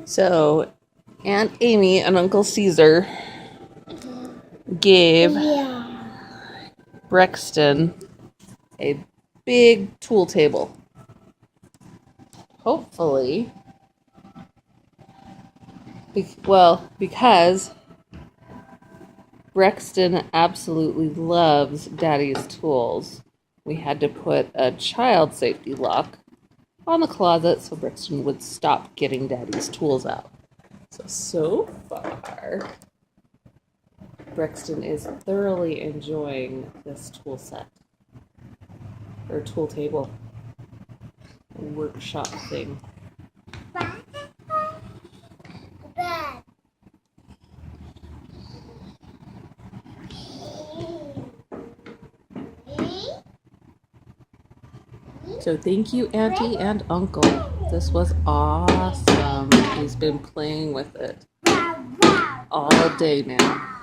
So, Aunt Amy and Uncle Caesar gave Brexton a big tool table. Hopefully, because Brexton absolutely loves Daddy's tools, we had to put a child safety lock on the closet so Brexton would stop getting Daddy's tools out. So far, Brexton is thoroughly enjoying this tool set, or tool table, workshop thing. So thank you, Auntie and Uncle. This was awesome. He's been playing with it all day now.